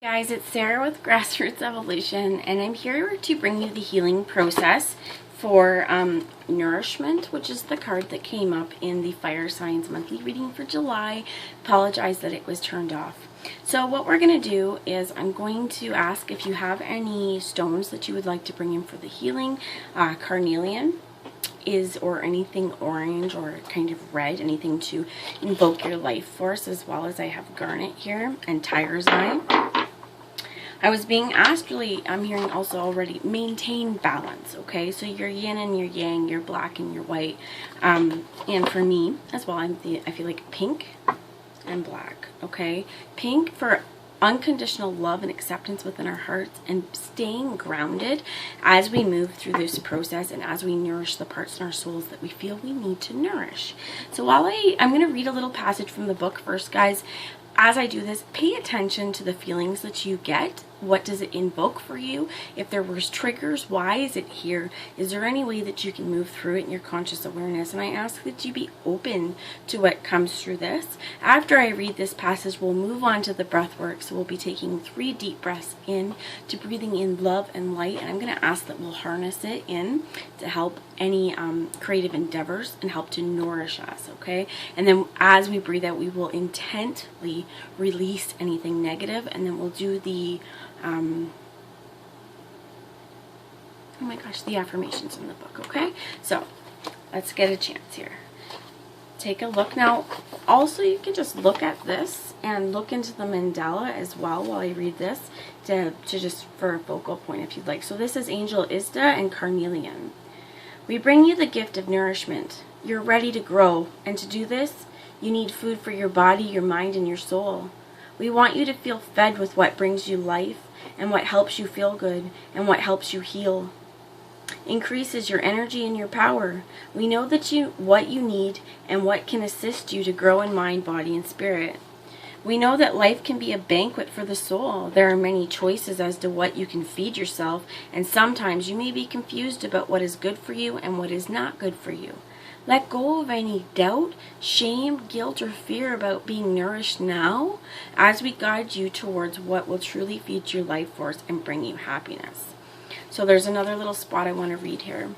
Guys, it's Sarah with Grassroots Evolution, and I'm here to bring you the healing process for Nourishment, which is the card that came up in the Fire Signs monthly reading for July. Apologize that it was turned off. So what we're going to do is I'm going to ask if you have any stones that you would like to bring in for the healing. Carnelian or anything orange or kind of red, anything to invoke your life force, as well as I have garnet here and tiger's eye. I was being asked, I'm hearing also already, maintain balance, okay? So your yin and your yang, your black and your white. And for me as well, I feel like pink and black, okay? Pink for unconditional love and acceptance within our hearts and staying grounded as we move through this process and as we nourish the parts in our souls that we feel we need to nourish. So while I'm going to read a little passage from the book first, guys. As I do this, pay attention to the feelings that you get. What does it invoke for you? If there was triggers, why is it here? Is there any way that you can move through it in your conscious awareness? And I ask that you be open to what comes through this. After I read this passage, we'll move on to the breath work. So we'll be taking 3 deep breaths in to breathing in love and light. And I'm going to ask that we'll harness it in to help any creative endeavors and help to nourish us, okay? And then as we breathe out, we will intently release anything negative, and then we'll do the the affirmations in the book, okay? So let's get a chance here. Take a look. Now also you can just look at this and look into the mandala as well while I read this to just for a focal point if you'd like. So this is Angel Isda and Carnelian. We bring you the gift of nourishment. You're ready to grow, and to do this you need food for your body, your mind, and your soul. We want you to feel fed with what brings you life and what helps you feel good and what helps you heal. Increases your energy and your power. We know what you need and what can assist you to grow in mind, body, and spirit. We know that life can be a banquet for the soul. There are many choices as to what you can feed yourself, and sometimes you may be confused about what is good for you and what is not good for you. Let go of any doubt, shame, guilt, or fear about being nourished now as we guide you towards what will truly feed your life force and bring you happiness. So there's another little spot I want to read here.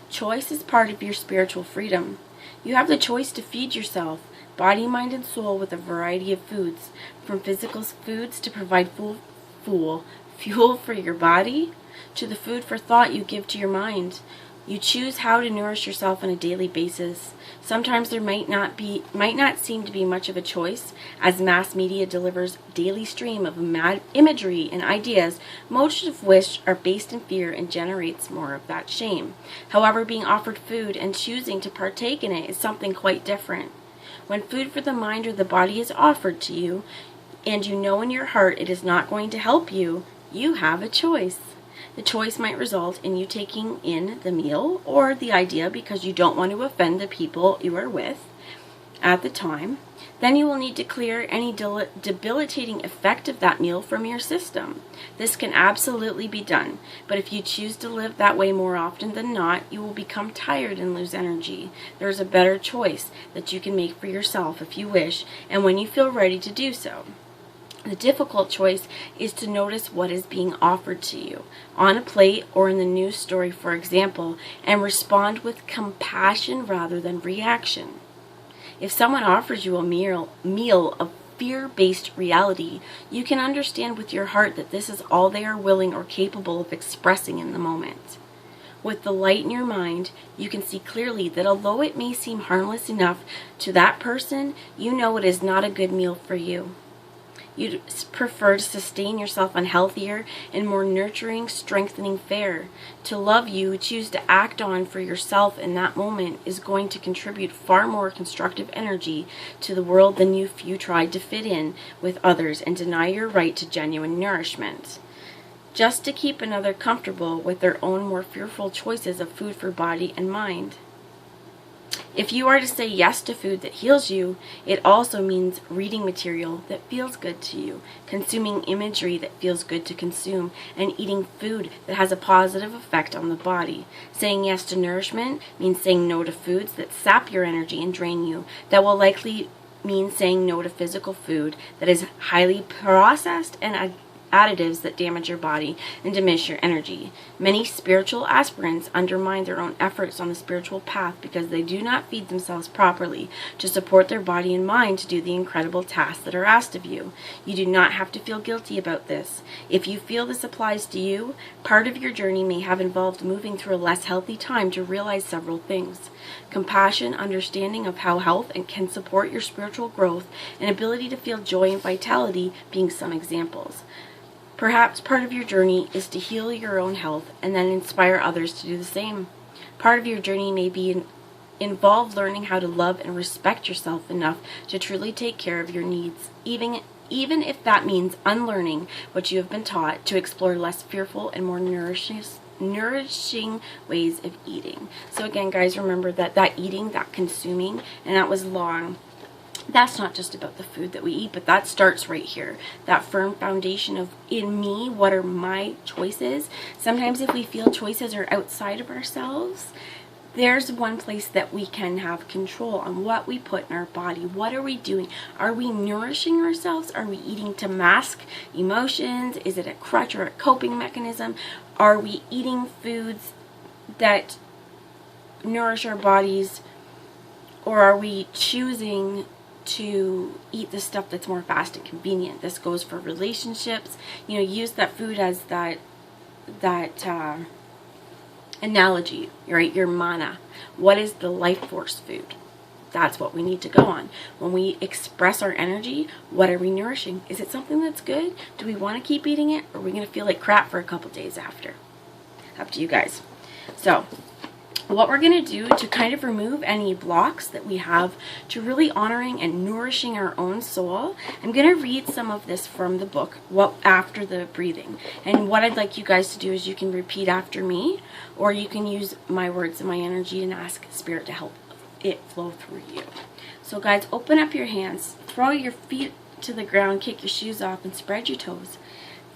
Choice is part of your spiritual freedom. You have the choice to feed yourself, body, mind, and soul with a variety of foods, from physical foods to provide fuel for your body, to the food for thought you give to your mind. You choose how to nourish yourself on a daily basis. Sometimes there might not seem to be much of a choice, as mass media delivers daily stream of imagery and ideas, most of which are based in fear and generates more of that shame. However, being offered food and choosing to partake in it is something quite different. When food for the mind or the body is offered to you, and you know in your heart it is not going to help you, you have a choice. The choice might result in you taking in the meal or the idea because you don't want to offend the people you are with at the time. Then you will need to clear any debilitating effect of that meal from your system. This can absolutely be done, but if you choose to live that way more often than not, you will become tired and lose energy. There's a better choice that you can make for yourself if you wish, and when you feel ready to do so. The difficult choice is to notice what is being offered to you, on a plate or in the news story, for example, and respond with compassion rather than reaction. If someone offers you a meal of fear-based reality, you can understand with your heart that this is all they are willing or capable of expressing in the moment. With the light in your mind, you can see clearly that although it may seem harmless enough to that person, you know it is not a good meal for you. You'd prefer to sustain yourself on healthier and more nurturing, strengthening fare. To love you, choose to act on for yourself in that moment is going to contribute far more constructive energy to the world than if you tried to fit in with others and deny your right to genuine nourishment. Just to keep another comfortable with their own more fearful choices of food for body and mind. If you are to say yes to food that heals you, it also means reading material that feels good to you, consuming imagery that feels good to consume, and eating food that has a positive effect on the body. Saying yes to nourishment means saying no to foods that sap your energy and drain you, that will likely mean saying no to physical food that is highly processed and additives that damage your body and diminish your energy. Many spiritual aspirants undermine their own efforts on the spiritual path because they do not feed themselves properly to support their body and mind to do the incredible tasks that are asked of you. You do not have to feel guilty about this. If you feel this applies to you, part of your journey may have involved moving through a less healthy time to realize several things. Compassion, understanding of how health and can support your spiritual growth, and ability to feel joy and vitality being some examples. Perhaps part of your journey is to heal your own health and then inspire others to do the same. Part of your journey may be involve learning how to love and respect yourself enough to truly take care of your needs, even if that means unlearning what you have been taught to explore less fearful and more nourishing ways of eating. So again, guys, remember that eating, that consuming, and that was long. That's not just about the food that we eat, but that starts right here. That firm foundation of, in me, what are my choices? Sometimes if we feel choices are outside of ourselves, there's one place that we can have control on what we put in our body. What are we doing? Are we nourishing ourselves? Are we eating to mask emotions? Is it a crutch or a coping mechanism? Are we eating foods that nourish our bodies? Or are we choosing to eat the stuff that's more fast and convenient? This goes for relationships. Use that food as that analogy, right? Your mana. What is the life force food? That's what we need to go on. When we express our energy, what are we nourishing? Is it something that's good? Do we want to keep eating it? Or are we going to feel like crap for a couple days after? Up to you guys. So, what we're going to do to kind of remove any blocks that we have to really honoring and nourishing our own soul, I'm going to read some of this from the book after the breathing. And what I'd like you guys to do is you can repeat after me, or you can use my words and my energy and ask Spirit to help it flow through you. So guys, open up your hands, throw your feet to the ground, kick your shoes off, and spread your toes.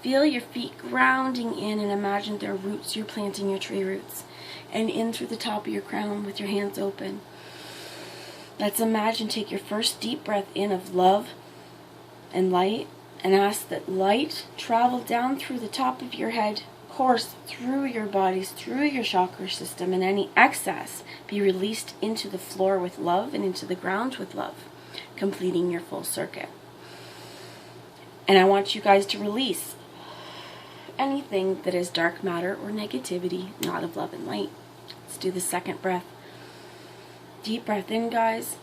Feel your feet grounding in, and imagine their roots. You're planting your tree roots. And in through the top of your crown with your hands open. Let's imagine, take your first deep breath in of love and light, and ask that light travel down through the top of your head, course through your bodies, through your chakra system, and any excess be released into the floor with love and into the ground with love, completing your full circuit. And I want you guys to release anything that is dark matter or negativity, not of love and light. Let's do the second breath. Deep breath in, guys.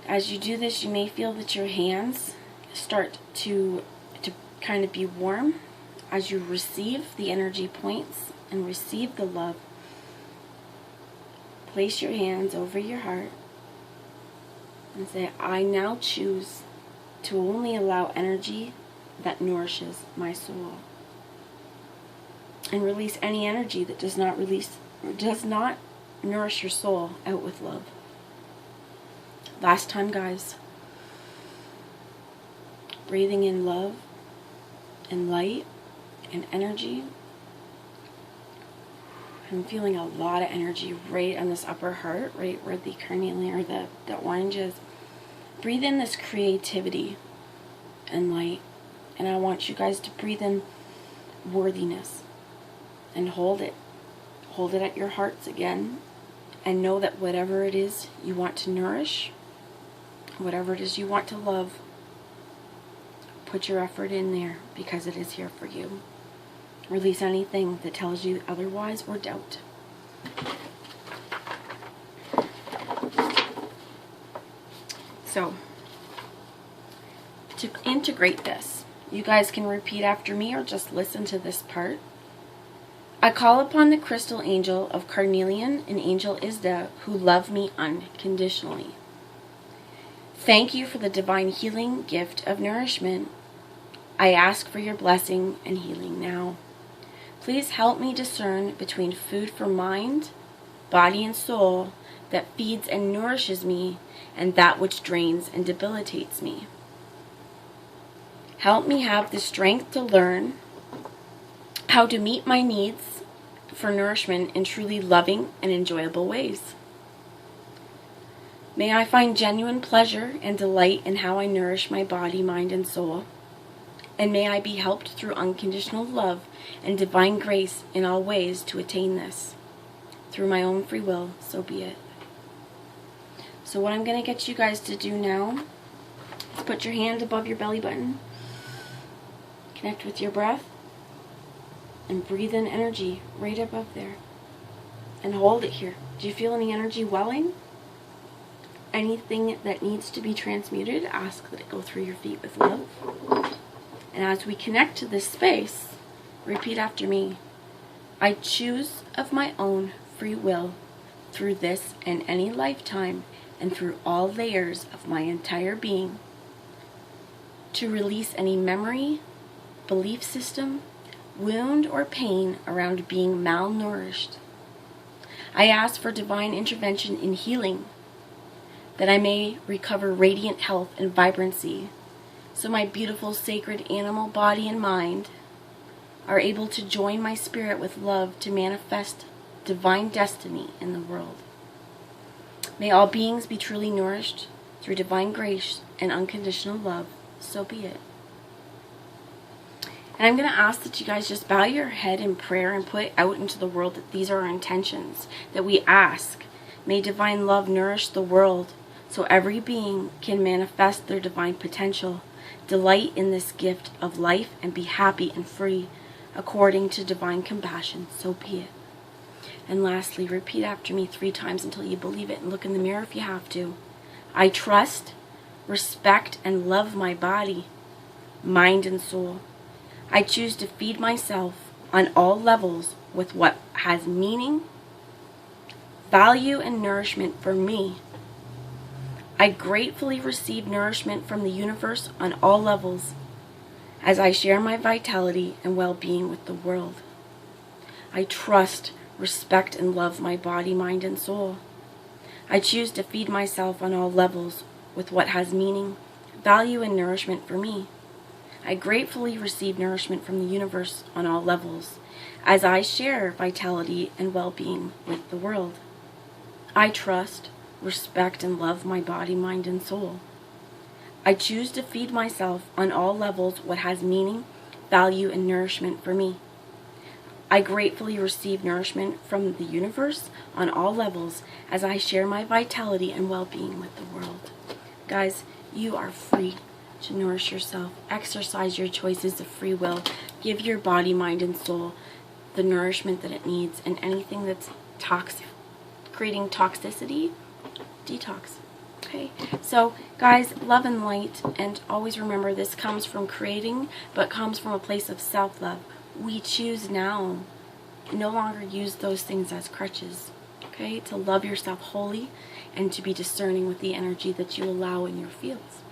As you do this, you may feel that your hands start to kind of be warm as you receive the energy points and receive the love. Place your hands over your heart and say, I now choose to only allow energy that nourishes my soul. And release any energy that does not nourish your soul out with love. Last time, guys. Breathing in love and light and energy. I'm feeling a lot of energy right on this upper heart, right where the carnelian or the orange is. Breathe in this creativity and light. And I want you guys to breathe in worthiness. And hold it. Hold it at your hearts again. And know that whatever it is you want to nourish, whatever it is you want to love, put your effort in there because it is here for you. Release anything that tells you otherwise or doubt. So, to integrate this, you guys can repeat after me or just listen to this part. I call upon the crystal angel of carnelian and angel Isda who love me unconditionally. Thank you for the divine healing gift of nourishment. I ask for your blessing and healing now. Please help me discern between food for mind, body, and soul that feeds and nourishes me and that which drains and debilitates me. Help me have the strength to learn how to meet my needs for nourishment in truly loving and enjoyable ways. May I find genuine pleasure and delight in how I nourish my body, mind, and soul. And may I be helped through unconditional love and divine grace in all ways to attain this. Through my own free will, so be it. So what I'm going to get you guys to do now is put your hand above your belly button, connect with your breath, and breathe in energy right above there. And hold it here. Do you feel any energy welling? Anything that needs to be transmuted, ask that it go through your feet with love. And as we connect to this space, repeat after me. I choose of my own free will through this and any lifetime and through all layers of my entire being to release any memory, belief system, wound, or pain around being malnourished. I ask for divine intervention in healing, that I may recover radiant health and vibrancy, so my beautiful sacred animal body and mind are able to join my spirit with love to manifest divine destiny in the world. May all beings be truly nourished through divine grace and unconditional love, so be it. And I'm going to ask that you guys just bow your head in prayer and put out into the world that these are our intentions, that we ask. May divine love nourish the world so every being can manifest their divine potential, delight in this gift of life, and be happy and free according to divine compassion, so be it. And lastly, repeat after me 3 times until you believe it, and look in the mirror if you have to. I trust, respect, and love my body, mind, and soul. I choose to feed myself on all levels with what has meaning, value, and nourishment for me. I gratefully receive nourishment from the universe on all levels as I share my vitality and well-being with the world. I trust, respect, and love my body, mind, and soul. I choose to feed myself on all levels with what has meaning, value, and nourishment for me. I gratefully receive nourishment from the universe on all levels as I share vitality and well-being with the world. I trust, respect, and love my body, mind, and soul. I choose to feed myself on all levels what has meaning, value, and nourishment for me. I gratefully receive nourishment from the universe on all levels as I share my vitality and well-being with the world. Guys, you are free to nourish yourself. Exercise your choices of free will. Give your body, mind, and soul the nourishment that it needs, and anything that's creating toxicity, detox. Okay, so guys, love and light, and always remember this comes from creating, but comes from a place of self-love. We choose now no longer use those things as crutches, okay, to love yourself wholly and to be discerning with the energy that you allow in your fields.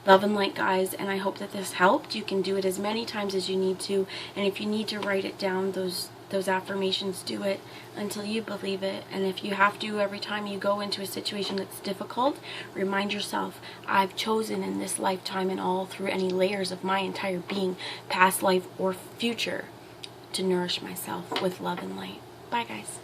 Love and light, guys, and I hope that this helped. You can do it as many times as you need to, and if you need to write it down, those affirmations, do it until you believe it. And if you have to, every time you go into a situation that's difficult, remind yourself, I've chosen in this lifetime and all through any layers of my entire being, past life or future, to nourish myself with love and light. Bye, guys.